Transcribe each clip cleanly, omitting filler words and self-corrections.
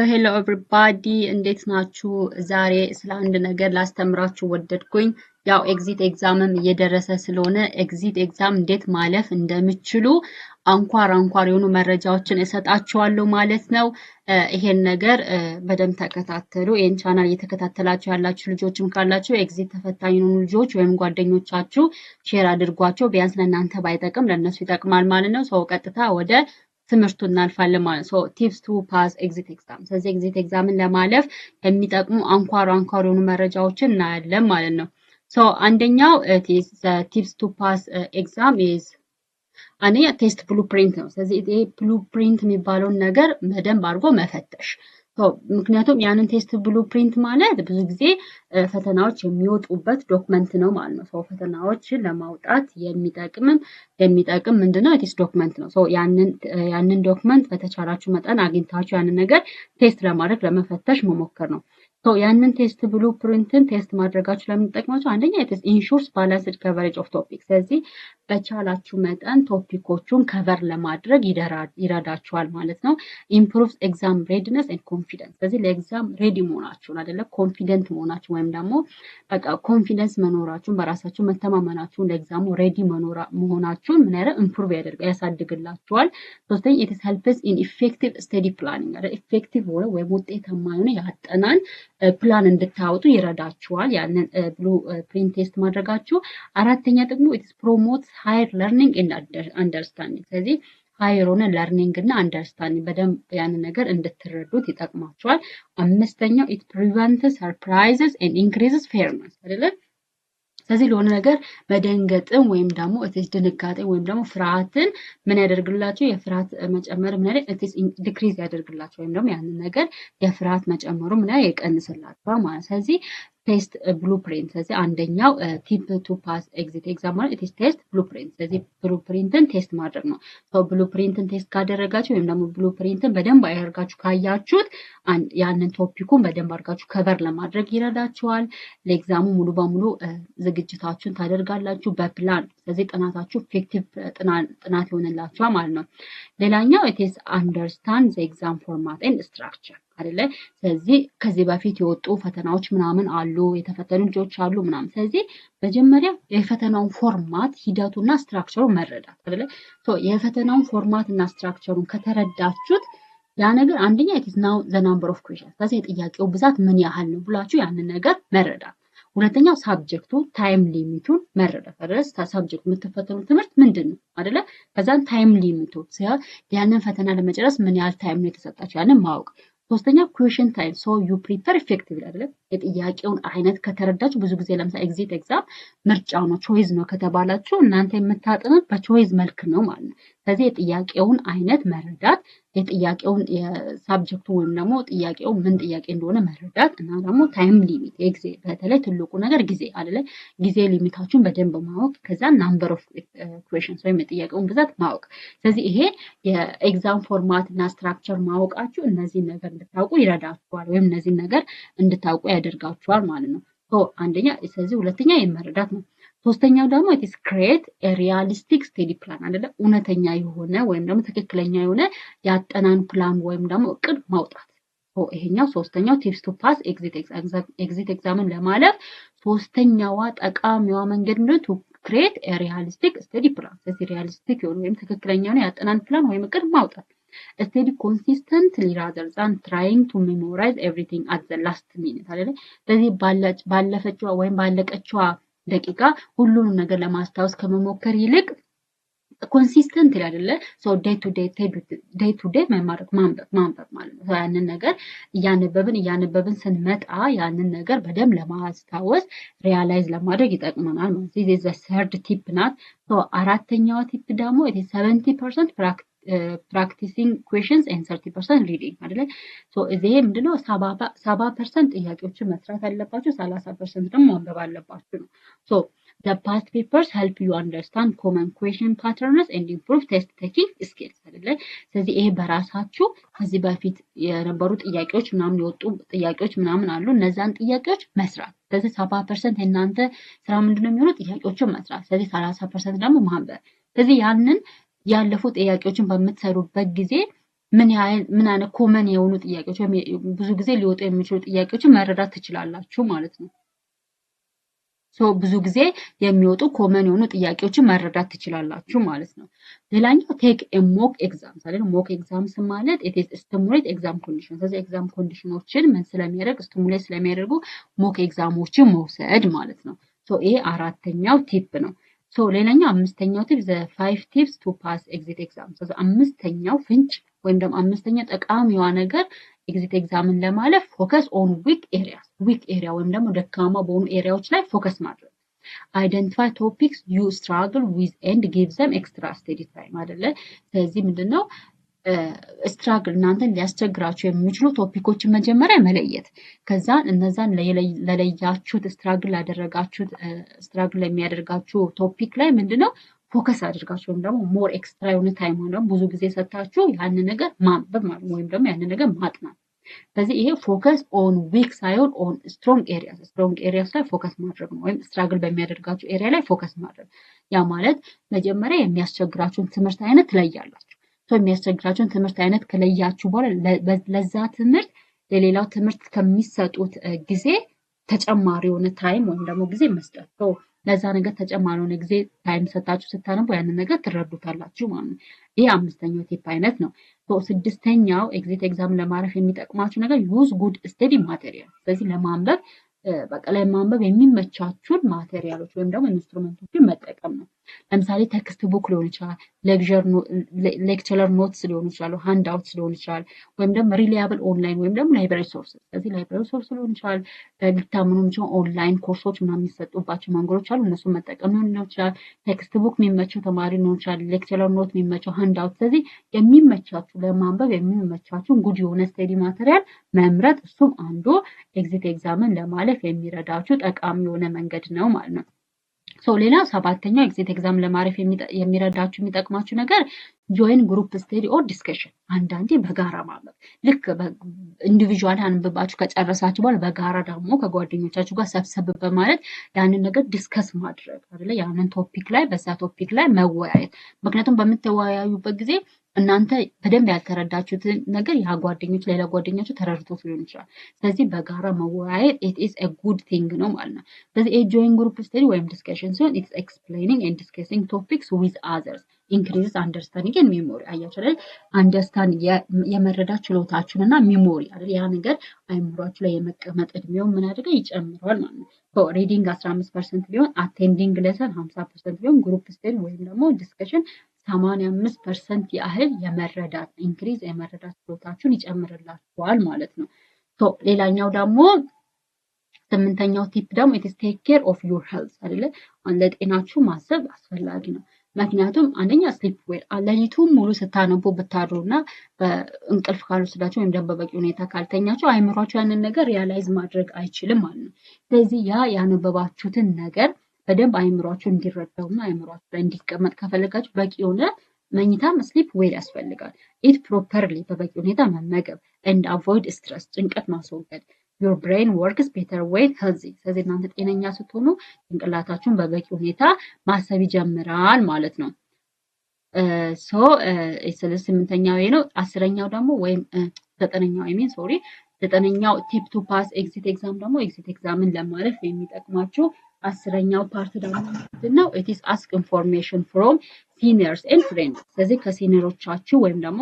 ሄሎ ኤቭሪባዲ እንዴት ናችሁ? ዛሬ ስለ አንድ ነገር ላስተምራችሁ ወደድኩኝ። ያው ኤግዚት ኤግዛምም እየደረሰ ስለሆነ ኤግዚት ኤግዛም እንዴት ማለፍ እንደምችሉ አንኳር የሆኑ መረጃዎችን እሰጣችኋለሁ ማለት ነው። ይሄን ነገር በደንብ ተከታተሉ። ይሄን ቻናል እየተከታተላችሁ ያላችሁ ልጆችም ካላችሁ ኤግዚት ተፈታኝ የሆኑ ልጆች ወይም ጓደኞቻችሁ ሼር አድርጓቸው። ቢያንስ ለእናንተ ባይጠቅም ለእነሱ ይጠቅማል ማለት ነው። ሰው ቀጥታ ወደ ትምህርቱ እናልፋለን ማለት ነው። ቲፕስ ቱ ፓስ ኤግዚት ኤግዛም። ስለዚህ ኤግዚት ኤግዛምን ለማለፍ የሚጠቅሙ አንኳር የሆኑ መረጃዎችን እናያለን ማለት ነው። አንደኛው ቲፕስ ቱ ፓስ ኤግዛም ኢዝ አንደኛ ቴስት ብሉፕሪንት ነው። ስለዚህ ይሄ ብሉፕሪንት የሚባለውን ነገር በደንብ አድርጎ መፈተሽ። ምክንያቱም ያንን ቴስት ብሉፕሪንት ማለት ብዙ ጊዜ ፈተናዎች የሚወጡበት ዶክመንት ነው ማለት ነው። ፈተናዎችን ለማውጣት የሚጠቅም ምንድነው የቴስት ዶክመንት ነው። ያንን ዶክመንት በተቻላችሁ መጠን አግኝታችሁ ያንን ነገር ቴስት ለማድረግ ለመፈተሽ መሞከር ነው። ያንን ቴስት ብሉፕሪንትን ቴስት ማድረጋችሁ ለምንጠቅማችሁ አንደኛ የቴስት ኢንሹርስ ባላንስድ ከቨሬጅ ኦፍ ቶፒክ። ስለዚህ በቻላችሁ መጠን ቶፒኮቹን ከቨር ለማድረግ ይረዳችኋል ማለት ነው። ኢምፕሩቭስ ኤግዛም ሬዲነስ ኤንድ ኮንፊደንስ። ስለዚህ ለኤግዛም ሬዲ መሆናችሁን አይደለ ኮንፊደንት መሆናችሁ ወይም ደግሞ በቃ ኮንፊደንስ መኖራችሁን በራሳችሁ መተማመናችሁን ለኤግዛሙ ሬዲ መሆናችሁን ምን ያደርግ ኢምፕሩቭ ያሳድግላችኋል። ሶስተኛ ኢት ሄልፕስ ኢን ኢፌክቲቭ ስተዲ ፕላኒንግ አይደል ኢፌክቲቭ ወይም ውጤታማ የሆነ ያጠናን ፕላን እንድታወጡ ይረዳችኋል። ያንን ብሉ ፕሪንት ቴስት ማድረጋችሁ። አራተኛ ደግሞ ኢትስ ፕሮሞት ሃየር ለርኒንግ ኤንድ አንደርስታንዲንግ። ስለዚህ ሃየር ሆነ ለርኒንግ እና አንደርስታንዲንግ በደንብ ያንን ነገር እንድትረዱት ይጠቅማችኋል። አምስተኛው ኢት ፕሪቨንትስ ሰርፕራይዝስ ኤንድ ኢንክሪዝስ ፌርነስ አይደለ። ስለዚህ ለሆነ ነገር መደንገጥን ወይም ደግሞ ድንጋጤ ወይም ደግሞ ፍርሃትን ምን ያደርግላችሁ የፍርሃት መጨመር ምን ያደርግ ዲክሪዝ ያደርግላችሁ ወይም ደግሞ ያንን ነገር የፍርሃት መጨመሩ ምን ያደርግ ይቀንስላችኋል ማለት። ስለዚህ ቴስት ብሉፕሪንት። ስለዚህ አንደኛው ቲፕ ቱ ፓስ ኤግዚት ኤግዛም ማለት ኢት ኢዝ ቴስት ብሉፕሪንት። ስለዚህ ብሉፕሪንትን ቴስት ማድረግ ነው። ብሉፕሪንትን ቴስት ካደረጋችሁ ወይም ደግሞ ብሉፕሪንትን በደንብ አያርጋችሁ ካያችሁት ያንን ቶፒኩን በደንብ አድርጋችሁ ከቨር ለማድረግ ይረዳችኋል። ለኤግዛሙ ሙሉ በሙሉ ዝግጅታችሁን ታደርጋላችሁ በፕላን። ስለዚህ ጥናታችሁ ኢፌክቲቭ ጥናት ይሆንላችኋል ማለት ነው። ሌላኛው ኢት ኢዝ አንደርስታንድ ዘ ኤግዛም ፎርማት ኤንድ ስትራክቸር አይደለ። ስለዚህ ከዚህ በፊት የወጡ ፈተናዎች ምናምን አሉ፣ የተፈተኑ ልጆች አሉ ምናምን። ስለዚህ መጀመሪያ የፈተናውን ፎርማት ሂደቱና ስትራክቸሩን መረዳት አይደለ። የፈተናውን ፎርማት እና ስትራክቸሩን ከተረዳችሁት ያ ነገር አንደኛ it is now the number of questions። ስለዚህ የጥያቄው ብዛት ምን ያህል ነው ብላችሁ ያንን ነገር መረዳት። ሁለተኛው ሳብጀክቱ ታይም ሊሚቱን መረዳት አይደለ። ሳብጀክቱ የምትፈተኑት ትምህርት ምንድን ነው አይደለ። ከዛን ታይም ሊሚቱ ያንን ፈተና ለመጨረስ ምን ያህል ታይም ነው የተሰጣችሁ ያንን ማወቅ። ሶስተኛ ኩዌሽን ታይም ሶ ዩ ፕሪፐር ኢፌክቲቭሊ አይደለ። የጥያቄውን አይነት ከተረዳችሁ ብዙ ጊዜ ለምሳሌ ኤግዚት ኤግዛም ምርጫው ነው ቾይዝ ነው ከተባላችሁ እናንተ የምታጠኑት በቾይዝ መልክ ነው ማለት ነው። ስለዚህ የጥያቄውን አይነት መረዳት የጥያቄውን የሳብጀክቱ ወይም ደግሞ ጥያቄው ምን ጥያቄ እንደሆነ መረዳት እና ደግሞ ታይም ሊሚት የጊዜ በተለይ ትልቁ ነገር ጊዜ አይደለ። ጊዜ ሊሚታችሁን በደንብ ማወቅ ከዛ ናምበር ኦፍ ኩዌሽንስ ወይም የጥያቄውን ብዛት ማወቅ። ስለዚህ ይሄ የኤግዛም ፎርማት እና ስትራክቸር ማወቃችሁ እነዚህ ነገር እንድታውቁ ይረዳችኋል ወይም እነዚህ ነገር እንድታውቁ ያደርጋችኋል ማለት ነው። አንደኛ ስለዚህ ሁለተኛ የመረዳት ነው። ሶስተኛው ደግሞ it is create a realistic study plan አይደለ። እውነተኛ የሆነ ወይም ደግሞ ትክክለኛ የሆነ ያጠናን ፕላን ወይም ደግሞ እቅድ ማውጣት። ይሄኛው ሶስተኛው ቲፕስ ቱ ፓስ ኤግዚት ኤግዛምን ለማለፍ ሶስተኛዋ ጠቃሚዋ መንገድ ነው to create a realistic study plan። ስለዚህ ሪያሊስቲክ የሆነ ወይም ትክክለኛ የሆነ ያጠናን ፕላን ወይም እቅድ ማውጣት። study consistently rather than trying to memorize everything at the last minute አይደለ። ስለዚህ ባለፈችዋ ወይም ባለቀችዋ ደቂቃ ሁሉንም ነገር ለማስታወስ ከመሞከር ይልቅ ኮንሲስተንት አይደለ። ዴይ ቱ ዴይ ማንበብ ማለት ነው። ያንን ነገር እያነበብን ስንመጣ ያንን ነገር በደንብ ለማስታወስ ሪያላይዝ ለማድረግ ይጠቅመናል ማለት ነው። this is the third tip ናት። አራተኛዋ ቲፕ ደግሞ 70% practicing questions and 30% reading አይደለ። እዚህ ምንድነው 70% ጥያቄዎችን መስራት አለባችሁ 30% ደግሞ ማንበብ አለባችሁ ነው። the past papers help you understand common question patterns and improve test taking skills አይደለ። ስለዚህ ይሄ በራሳችሁ ከዚህ በፊት የነበሩ ጥያቄዎች ምናምን የወጡ ጥያቄዎች ምናምን አሉ እነዛን ጥያቄዎች መስራት። ስለዚህ 70% የእናንተ ስራ ምንድነው የሚሆነው ጥያቄዎችን መስራት። ስለዚህ 30% ደግሞ ማንበብ። ስለዚህ ያንን ያለፉ ጥያቄዎችን በምትሰሩበት ጊዜ ምን አይነት ኮመን የሆኑ ጥያቄዎች ወይም ብዙ ጊዜ ሊወጡ የሚችሉ ጥያቄዎችን መረዳት ትችላላችሁ ማለት ነው። ብዙ ጊዜ የሚወጡ ኮመን የሆኑ ጥያቄዎችን መረዳት ትችላላችሁ ማለት ነው። ሌላኛው ቴክ ሞክ ኤግዛም ሞክ ኤግዛምስ ማለት ስቲሙሌት ኤግዛም ኮንዲሽን። ስለዚህ ኤግዛም ኮንዲሽኖችን ምን ስለሚያደርግ ስቲሙሌት ስለሚያደርጉ ሞክ ኤግዛሞችን መውሰድ ማለት ነው። ይሄ አራተኛው ቲፕ ነው። ሌላኛው አምስተኛው ቲፕ ዘ 5 ቲፕስ ቱ ፓስ ኤግዚት ኤግዛም። አምስተኛው ፍንጭ ወይም ደግሞ አምስተኛው ጠቃሚዋ ነገር ኤግዚት ኤግዛምን ለማለፍ ፎከስ ኦን ዊክ ኤሪያ ወይም ደግሞ ደካማ በሆኑ ኤሪያዎች ላይ ፎከስ ማድረግ። አይደንቲፋይ ቶፒክስ ዩ ስትራግል ዊዝ ኤንድ ጊቭ ዘም ኤክስትራ ስቴዲ ታይም አይደለ። ስለዚህ ምንድነው ስትራግል እናንተን ሊያስቸግራችሁ የሚችሉ ቶፒኮችን መጀመሪያ መለየት፣ ከዛ እነዛን ለለያችሁት ስትራግል ለሚያደርጋችሁ ቶፒክ ላይ ምንድነው ፎከስ አድርጋችሁ ወይም ደግሞ ሞር ኤክስትራ የሆነ ታይም ሆነ ብዙ ጊዜ ሰጣችሁ ያንን ነገር ማንበብ ማለት ወይም ደግሞ ያንን ነገር ማጥናት። ስለዚህ ይሄ ፎከስ ኦን ዊክ ሳይሆን ኦን ስትሮንግ ኤሪያስ ላይ ፎከስ ማድረግ ነው፣ ወይም ስትራግል በሚያደርጋችሁ ኤሪያ ላይ ፎከስ ማድረግ። ያ ማለት መጀመሪያ የሚያስቸግራችሁን ትምህርት አይነት ትለያላችሁ። የሚያስቸግራችሁን ትምህርት አይነት ከለያችሁ በኋላ ለዛ ትምህርት ለሌላው ትምህርት ከሚሰጡት ጊዜ ተጨማሪ የሆነ ታይም ወይም ደግሞ ጊዜ መስጠት። ለዛ ነገር ተጨማሪ የሆነ ጊዜ ታይም ሰጣችሁ ስታነቡ ያንን ነገር ትረዱታላችሁ ማለት ነው። ይሄ አምስተኛው ቲፕ አይነት ነው። ስድስተኛው ኤግዚት ኤግዛም ለማረፍ የሚጠቅማችሁ ነገር ዩዝ ጉድ ስቴዲ ማቴሪያል። ስለዚህ ለማንበብ የሚመቻችሁን ማቴሪያሎች ወይም ደግሞ ኢንስትሩመንቶችን መጠቀም ነው። ለምሳሌ ቴክስት ቡክ ሊሆን ይችላል፣ ሌክቸረር ኖትስ ሊሆኑ ይችላሉ፣ ሃንድ አውትስ ሊሆን ይችላል፣ ወይም ደግሞ ሪላያብል ኦንላይን ወይም ደግሞ ላይብራሪ ሶርስ። ስለዚህ ላይብራሪ ሶርስ ሊሆን ይችላል፣ ሊታመኑ የሚችሉ ኦንላይን ኮርሶች ምናምን የሚሰጡባቸው መንገዶች አሉ፣ እነሱን መጠቀም ሊሆን ይችላል። ቴክስት ቡክ የሚመቸው ተማሪ ሊሆን ይችላል፣ ሌክቸረር ኖት የሚመቸው ሃንድ አውት። ስለዚህ የሚመቻችሁ ለማንበብ የሚመቻችሁን ጉድ የሆነ ስቴዲ ማቴሪያል መምረጥ፣ እሱም አንዱ ኤግዚት ኤግዛምን ለማለፍ የሚረዳችሁ ጠቃሚ የሆነ መንገድ ነው ማለት ነው። ሌላ ሰባተኛው ኤግዚት ኤግዛም ለማረፍ የሚረዳችሁ የሚጠቅማችሁ ነገር ጆይን ግሩፕ ስቴዲ ኦር ዲስከሽን። አንዳንዴ በጋራ ማንበብ፣ ልክ ኢንዲቪዥዋል አንብባችሁ ከጨረሳችሁ በኋላ በጋራ ደግሞ ከጓደኞቻችሁ ጋር ሰብሰብ በማለት ያንን ነገር ዲስከስ ማድረግ አይደለ፣ ያንን ቶፒክ ላይ በዛ ቶፒክ ላይ መወያየት። ምክንያቱም በምትወያዩበት ጊዜ እናንተ በደንብ ያልተረዳችሁትን ነገር ያ ጓደኞች ሌላ ጓደኛችሁ ተረድቶት ሊሆን ይችላል። ስለዚህ በጋራ መወያየት ኢት ኢዝ ኤ ጉድ ቲንግ ነው ማለት ነው። ስለዚህ ጆይን ግሩፕ ስቴዲ ወይም ዲስከሽን ሲሆን ኢትስ ኤክስፕሌኒንግ ኤንድ ዲስከሲንግ ቶፒክስ ዊዝ አዘርስ ኢንክሪዝስ አንደርስታንዲንግ ኤንድ ሚሞሪ። አያችሁ አይደል? አንደርስታንድ የመረዳት ችሎታችሁን እና ሚሞሪ አይደል? ያ ነገር አይምሯችሁ ላይ የመቀመጥ እድሜውን ምን አድርገው ይጨምረዋል ማለት ነው። ሪዲንግ 15% ቢሆን አቴንዲንግ ሌሰን 50% ቢሆን ግሩፕ ስቴዲ ወይም ደግሞ ዲስከሽን 85% ያህል የመረዳት ኢንክሪዝ የመረዳት ችሎታችሁን ይጨምርላችኋል ማለት ነው። ሌላኛው ደግሞ ስምንተኛው ቲፕ ደግሞ ኢትስ ቴክ ኬር ኦፍ ዩር ሄልዝ አይደለ? ለጤናችሁ ማሰብ አስፈላጊ ነው። ምክንያቱም አንደኛ ስሊፕ ዌል ሌሊቱን ሙሉ ስታነቡ ብታድሩና እንቅልፍ ካልወሰዳችሁ ወይም ደግሞ በበቂ ሁኔታ ካልተኛችሁ አይምሯችሁ ያንን ነገር ሪያላይዝ ማድረግ አይችልም ማለት ነው። ስለዚህ ያነበባችሁትን ነገር በደንብ አይምሯችሁ እንዲረዳውና አይምሯችሁ ላይ እንዲቀመጥ ከፈለጋችሁ በቂ የሆነ መኝታም ስሊፕ ዌል ያስፈልጋል። ኢት ፕሮፐርሊ በበቂ ሁኔታ መመገብ ኤንድ አቮይድ ስትረስ ጭንቀት ማስወገድ። ዮር ብሬን ወርክስ ቤተር ዌን ሄልዚ። ስለዚህ እናንተ ጤነኛ ስትሆኑ ጭንቅላታችሁን በበቂ ሁኔታ ማሰብ ይጀምራል ማለት ነው። ስምንተኛው ነው። አስረኛው ደግሞ ወይም ዘጠነኛው ዘጠነኛው ቲፕ ቱ ፓስ ኤግዚት ኤግዛም ደግሞ ኤግዚት ኤግዛምን ለማለፍ የሚጠቅማችሁ አስረኛው ፓርት ደግሞ ምንድነው? ኢት ኢዝ አስክ ኢንፎርሜሽን ፍሮም ሲኒየርስ ኤንድ ፍሬንድስ። ስለዚህ ከሲኒየሮቻችሁ ወይም ደግሞ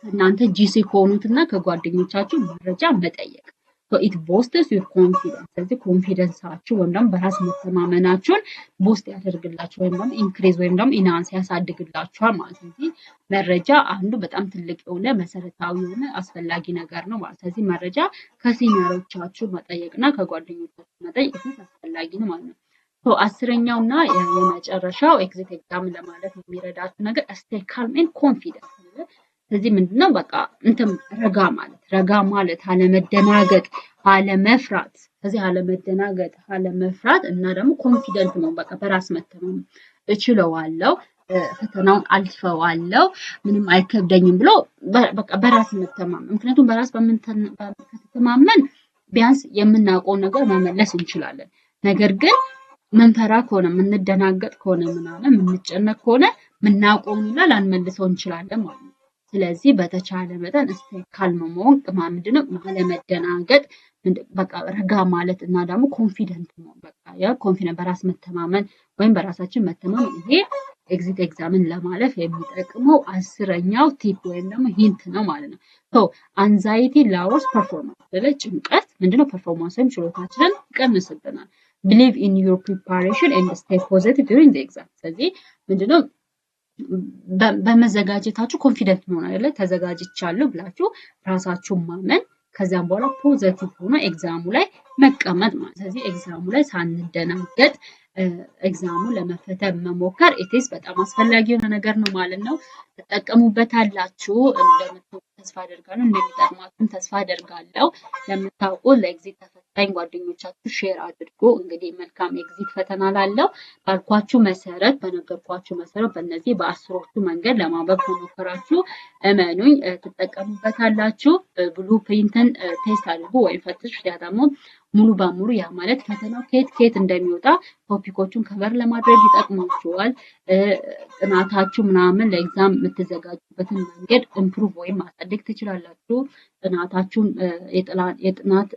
እናንተ ጂሲ ከሆኑትና ከጓደኞቻችሁ መረጃ መጠየቅ። ኢት ቦስትስ ዩር ኮንፊደንስ። ስለዚህ ኮንፊደንሳችሁ ወይም ደግሞ በራስ መተማመናችሁን ቦስት ያደርግላችሁ ወይም ደግሞ ኢንክሪዝ ወይም ደግሞ ኢናንስ ያሳድግላችኋል ማለት ነው። ስለዚህ መረጃ አንዱ በጣም ትልቅ የሆነ መሰረታዊ የሆነ አስፈላጊ ነገር ነው ማለት። ስለዚህ መረጃ ከሲኒየሮቻችሁ መጠየቅና ከጓደኞቻችሁ መጠየቅ አስፈላጊ ነው ማለት ነው። አስረኛውና የመጨረሻው ኤግዚት ኤግዛም ለማለት የሚረዳችሁ ነገር ስቴይ ካልም ኤንድ ኮንፊደንስ። ስለዚህ ምንድነው በቃ ረጋ ማለት አለመደናገጥ፣ አለመፍራት። ስለዚህ አለመደናገጥ፣ አለመፍራት እና ደግሞ ኮንፊደንት ነው በቃ በራስ መተማመን። እችለዋለሁ፣ ፈተናውን አልፈዋለሁ፣ ምንም አይከብደኝም ብሎ በቃ በራስ መተማመን። ምክንያቱም በራስ በምንተማመን ቢያንስ የምናውቀውን ነገር መመለስ እንችላለን። ነገር ግን መንፈራ ከሆነ የምንደናገጥ ከሆነ ምናምን የምንጨነቅ ከሆነ ምናውቀውን ላንመልሰው እንችላለን ማለት ነው። ስለዚህ በተቻለ መጠን እስቲ ካልም መሆን ምንድነው አለመደናገጥ በቃ ረጋ ማለት እና ደግሞ ኮንፊደንት መሆን በቃ ያ ኮንፊደንት በራስ መተማመን ወይም በራሳችን መተማመን ይሄ ኤግዚት ኤግዛምን ለማለፍ የሚጠቅመው 10ኛው ቲፕ ወይም ደግሞ ሂንት ነው ማለት ነው። ሶ አንዛይቲ ላወርስ ፐርፎርማንስ ስለዚህ ጭንቀት ምንድነው ፐርፎርማንስን ችሎታችንን ይቀንስብናል። believe in your preparation and stay positive during the exam ስለዚህ ምንድነው በመዘጋጀታችሁ ኮንፊደንት መሆን አይደለ ተዘጋጅቻለሁ ብላችሁ ራሳችሁን ማመን ከዛም በኋላ ፖዚቲቭ ሆኖ ኤግዛሙ ላይ መቀመጥ ማለት ስለዚህ ኤግዛሙ ላይ ሳንደናገጥ ኤግዛሙ ለመፈተን መሞከር ኢትስ በጣም አስፈላጊ የሆነ ነገር ነው ማለት ነው። ተጠቀሙበታላችሁ እንደምትወዱ ተስፋ አደርጋለሁ እንደሚጠቅማችሁም ተስፋ አደርጋለሁ። ለምታውቁ ለኤግዚት ተፈታኝ ጓደኞቻችሁ ሼር አድርጉ። እንግዲህ መልካም ኤግዚት ፈተና ላለው ባልኳችሁ መሰረት በነገርኳችሁ መሰረት በእነዚህ በአስሮቹ መንገድ ለማንበብ ከሞከራችሁ እመኑኝ ትጠቀሙበታላችሁ። ብሉ ፕሪንትን ቴስት አድርጉ ወይም ፈትሹ ያ ደግሞ ሙሉ በሙሉ ያ ማለት ፈተናው ከየት እንደሚወጣ ቶፒኮቹን ከቨር ለማድረግ ይጠቅማችኋል። ጥናታችሁ ምናምን ለኤግዛም የምትዘጋጁበትን መንገድ ኢምፕሩቭ ወይም ማሳደግ ትችላላችሁ። ጥናታችሁን የጥናት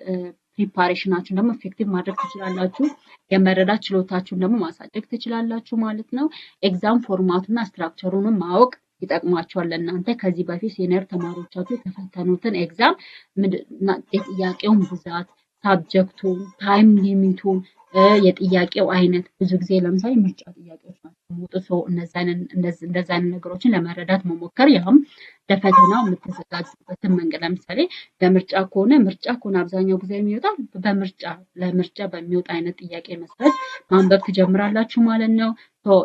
ፕሪፓሬሽናችሁን ደግሞ ኢፌክቲቭ ማድረግ ትችላላችሁ። የመረዳት ችሎታችሁን ደግሞ ማሳደግ ትችላላችሁ ማለት ነው። ኤግዛም ፎርማቱና ስትራክቸሩንም ማወቅ ይጠቅማችኋል ለእናንተ ከዚህ በፊት ሲኒየር ተማሪዎቻችሁ የተፈተኑትን ኤግዛም የጥያቄውን ብዛት ሳብጀክቱን ታይም ሊሚቱን የጥያቄው አይነት ብዙ ጊዜ ለምሳሌ ምርጫ ጥያቄዎች ናቸው የሚወጡ ሰው እንደዛ አይነት ነገሮችን ለመረዳት መሞከር ያም ለፈተናው የምትዘጋጁበትን መንገድ ለምሳሌ ለምርጫ ከሆነ አብዛኛው ጊዜ የሚወጣው ለምርጫ በሚወጣ አይነት ጥያቄ መሰረት ማንበብ ትጀምራላችሁ ማለት ነው።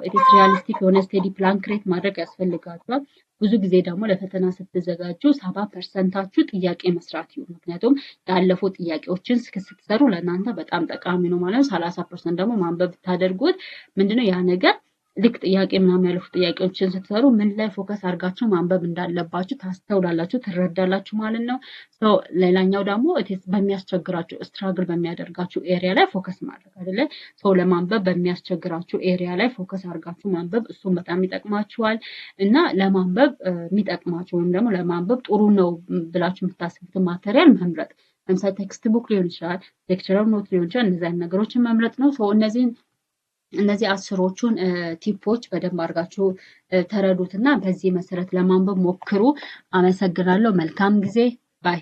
ኢትስ ሪያሊስቲክ የሆነ ስቴዲ ፕላን ክሬት ማድረግ ያስፈልጋችኋል። ብዙ ጊዜ ደግሞ ለፈተና ስትዘጋጁ 70%ታችሁ ጥያቄ መስራት ይሁን። ምክንያቱም ያለፉ ጥያቄዎችን ስትሰሩ ለእናንተ በጣም ጠቃሚ ነው ማለት ነው። 30% ደግሞ ማንበብ ብታደርጉት ምንድነው ያ ነገር ልክ ጥያቄ ምናምን ያለፉ ጥያቄዎችን ስትሰሩ ምን ላይ ፎከስ አድርጋችሁ ማንበብ እንዳለባችሁ ታስተውላላችሁ፣ ትረዳላችሁ ማለት ነው። ሌላኛው ደግሞ በሚያስቸግራችሁ ስትራግል በሚያደርጋችሁ ኤሪያ ላይ ፎከስ ማድረግ አይደለ። ለማንበብ በሚያስቸግራችሁ ኤሪያ ላይ ፎከስ አድርጋችሁ ማንበብ እሱም በጣም ይጠቅማችኋል እና ለማንበብ የሚጠቅማችሁ ወይም ደግሞ ለማንበብ ጥሩ ነው ብላችሁ የምታስቡትን ማቴሪያል መምረጥ ለምሳሌ ቴክስት ቡክ ሊሆን ይችላል፣ ሌክቸረር ኖት ሊሆን ይችላል። እነዚህ አይነት ነገሮችን መምረጥ ነው። እነዚህ አስሮቹን ቲፖች በደንብ አድርጋችሁ ተረዱትና በዚህ መሰረት ለማንበብ ሞክሩ። አመሰግናለሁ። መልካም ጊዜ ባይ